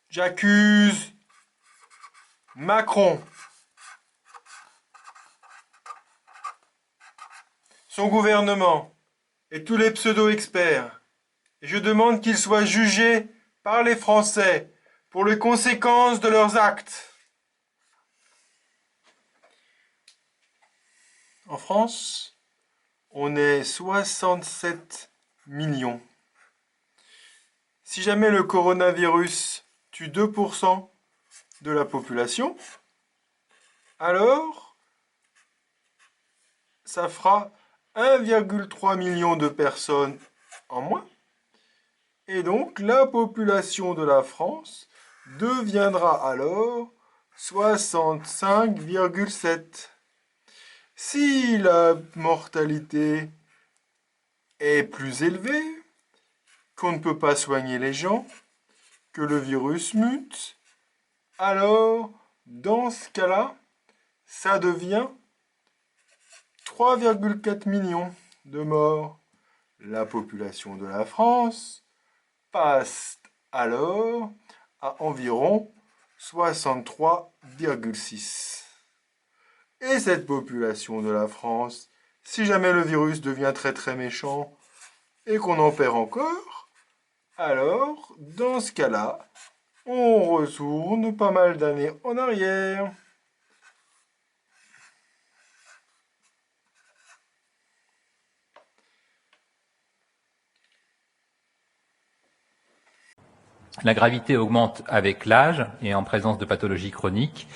J'accuse Macron, son gouvernement et tous les pseudo-experts. Et je demande qu'ils soient jugés par les Français pour les conséquences de leurs actes. En France, on est 67 millions. Si jamais le coronavirus tue 2% de la population, alors ça fera 1,3 million de personnes en moins. Et donc la population de la France deviendra alors 65,7. Si la mortalité est plus élevée, qu'on ne peut pas soigner les gens, que le virus mute, alors, dans ce cas-là, ça devient 3,4 millions de morts. La population de la France passe alors à environ 63,6. Et cette population de la France, si jamais le virus devient très très méchant et qu'on en perd encore, alors, dans ce cas-là, on retourne pas mal d'années en arrière. La gravité augmente avec l'âge et en présence de pathologies chroniques.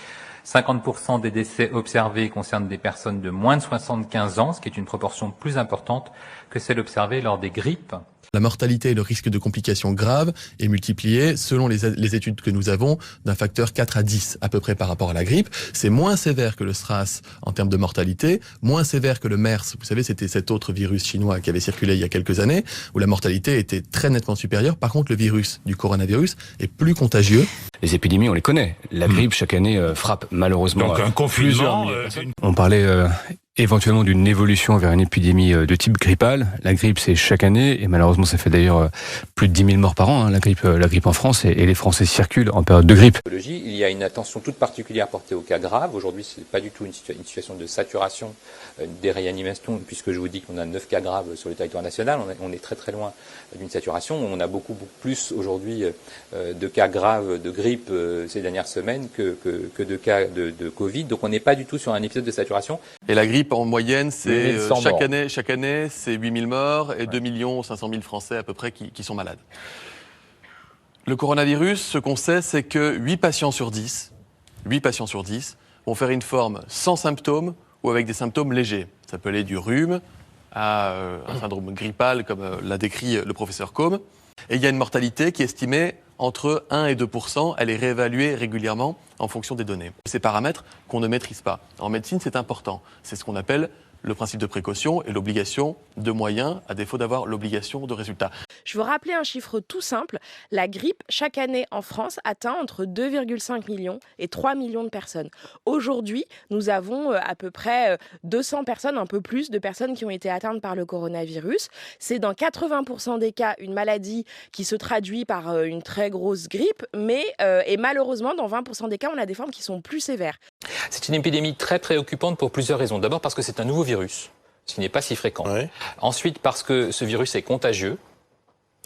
50% des décès observés concernent des personnes de moins de 75 ans, ce qui est une proportion plus importante que celle observée lors des grippes. La mortalité et le risque de complications graves est multiplié, selon les études que nous avons, d'un facteur 4 à 10 à peu près par rapport à la grippe. C'est moins sévère que le SRAS en termes de mortalité, moins sévère que le MERS. Vous savez, c'était cet autre virus chinois qui avait circulé il y a quelques années, où la mortalité était très nettement supérieure. Par contre, le virus du coronavirus est plus contagieux. Les épidémies, on les connaît. La grippe, chaque année, frappe malheureusement donc un confinement. On parlait éventuellement d'une évolution vers une épidémie de type grippal. La grippe, c'est chaque année, et malheureusement, ça fait d'ailleurs plus de 10 000 morts par an, hein, la grippe en France, et les Français circulent en période de grippe. Il y a une attention toute particulière portée aux cas graves. Aujourd'hui, ce n'est pas du tout une situation de saturation des réanimations, puisque je vous dis qu'on a 9 cas graves sur le territoire national. On est très très loin d'une saturation. On a beaucoup plus aujourd'hui de cas graves de grippe ces dernières semaines que de cas de Covid. Donc on n'est pas du tout sur un épisode de saturation. Et la grippe, en moyenne, c'est chaque morts. année, c'est 8 000 morts et 2 500 000 Français à peu près qui sont malades. Le coronavirus, ce qu'on sait, c'est que 8 patients sur 10 vont faire une forme sans symptômes ou avec des symptômes légers. Ça peut aller du rhume à un syndrome grippal, comme l'a décrit le professeur Combe. Et il y a une mortalité qui est estimée entre 1 et 2%. Elle est réévaluée régulièrement en fonction des données. Ces paramètres qu'on ne maîtrise pas. En médecine, c'est important. C'est ce qu'on appelle le principe de précaution et l'obligation de moyens, à défaut d'avoir l'obligation de résultats. Je veux rappeler un chiffre tout simple. La grippe, chaque année en France, atteint entre 2,5 millions et 3 millions de personnes. Aujourd'hui, nous avons à peu près 200 personnes, un peu plus de personnes qui ont été atteintes par le coronavirus. C'est dans 80% des cas une maladie qui se traduit par une très grosse grippe, et malheureusement, dans 20% des cas, on a des formes qui sont plus sévères. C'est une épidémie très préoccupante pour plusieurs raisons. D'abord parce que c'est un nouveau virus, ce qui n'est pas si fréquent. Ouais. Ensuite parce que ce virus est contagieux.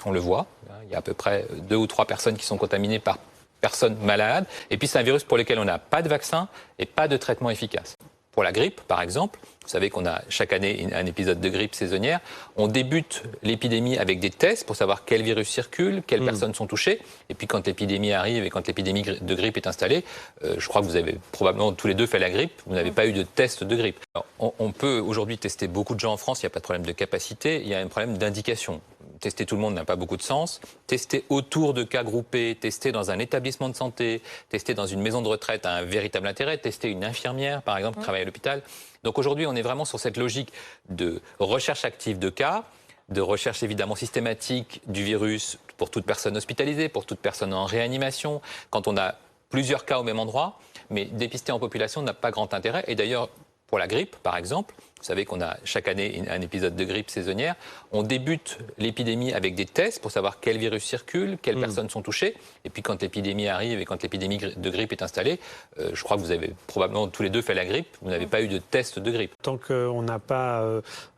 On le voit, il y a à peu près 2 ou 3 personnes qui sont contaminées par personne malade. Et puis c'est un virus pour lequel on n'a pas de vaccin et pas de traitement efficace. Pour la grippe, par exemple, vous savez qu'on a chaque année un épisode de grippe saisonnière. On débute l'épidémie avec des tests pour savoir quel virus circule, quelles personnes sont touchées. Et puis quand l'épidémie arrive et quand l'épidémie de grippe est installée, je crois que vous avez probablement tous les deux fait la grippe, vous n'avez pas eu de test de grippe. Alors, on peut aujourd'hui tester beaucoup de gens en France, il n'y a pas de problème de capacité, il y a un problème d'indication. Tester tout le monde n'a pas beaucoup de sens. Tester autour de cas groupés, tester dans un établissement de santé, tester dans une maison de retraite a un véritable intérêt. Tester une infirmière, par exemple, qui travaille à l'hôpital. Donc aujourd'hui, on est vraiment sur cette logique de recherche active de cas, de recherche évidemment systématique du virus pour toute personne hospitalisée, pour toute personne en réanimation, quand on a plusieurs cas au même endroit. Mais dépister en population n'a pas grand intérêt. Et d'ailleurs, pour la grippe, par exemple, Vous savez qu'on a chaque année un épisode de grippe saisonnière. On débute l'épidémie avec des tests pour savoir quel virus circule, quelles personnes sont touchées. Et puis quand l'épidémie arrive et quand l'épidémie de grippe est installée, je crois que vous avez probablement tous les deux fait la grippe, vous n'avez pas eu de test de grippe. Tant qu'on n'a pas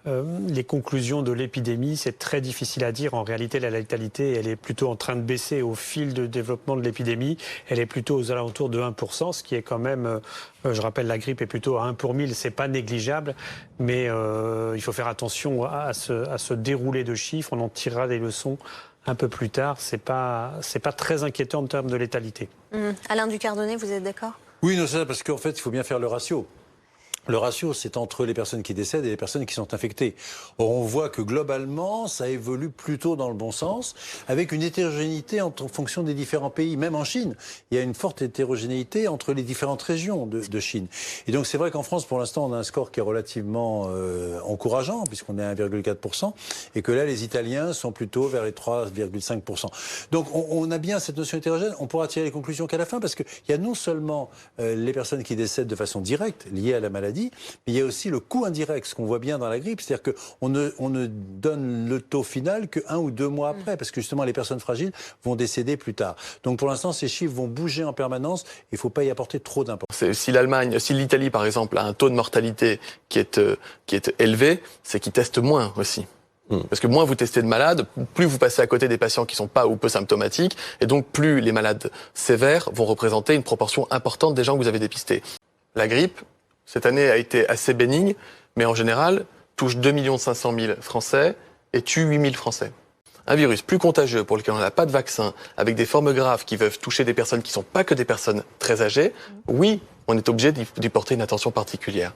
les conclusions de l'épidémie, c'est très difficile à dire. En réalité, la létalité, elle est plutôt en train de baisser au fil du développement de l'épidémie. Elle est plutôt aux alentours de 1%, ce qui est quand même, je rappelle, la grippe est plutôt à 1 pour 1000, c'est pas négligeable. Mais il faut faire attention à ce déroulé de chiffres. On en tirera des leçons un peu plus tard. C'est pas très inquiétant en termes de létalité. Alain Ducardonnet, vous êtes d'accord? Oui, non, c'est ça, parce qu'en fait, il faut bien faire le ratio. Le ratio, c'est entre les personnes qui décèdent et les personnes qui sont infectées. Or, on voit que globalement, ça évolue plutôt dans le bon sens, avec une hétérogénéité en fonction des différents pays. Même en Chine, il y a une forte hétérogénéité entre les différentes régions de Chine. Et donc, c'est vrai qu'en France, pour l'instant, on a un score qui est relativement encourageant, puisqu'on est à 1,4%, et que là, les Italiens sont plutôt vers les 3,5%. Donc, on a bien cette notion hétérogène. On pourra tirer les conclusions qu'à la fin, parce qu'il y a non seulement les personnes qui décèdent de façon directe, liées à la maladie, mais il y a aussi le coût indirect, ce qu'on voit bien dans la grippe, c'est-à-dire qu'on ne donne le taux final que 1 ou 2 mois après, parce que justement les personnes fragiles vont décéder plus tard. Donc pour l'instant, ces chiffres vont bouger en permanence, il ne faut pas y apporter trop d'importance. Si l'Italie par exemple a un taux de mortalité qui est élevé, c'est qu'ils testent moins aussi. Parce que moins vous testez de malades, plus vous passez à côté des patients qui sont pas ou peu symptomatiques, et donc plus les malades sévères vont représenter une proportion importante des gens que vous avez dépistés. La grippe, cette année a été assez bénigne, mais en général, touche 2 500 000 Français et tue 8 000 Français. Un virus plus contagieux pour lequel on n'a pas de vaccin, avec des formes graves qui peuvent toucher des personnes qui ne sont pas que des personnes très âgées, oui, on est obligé d'y porter une attention particulière.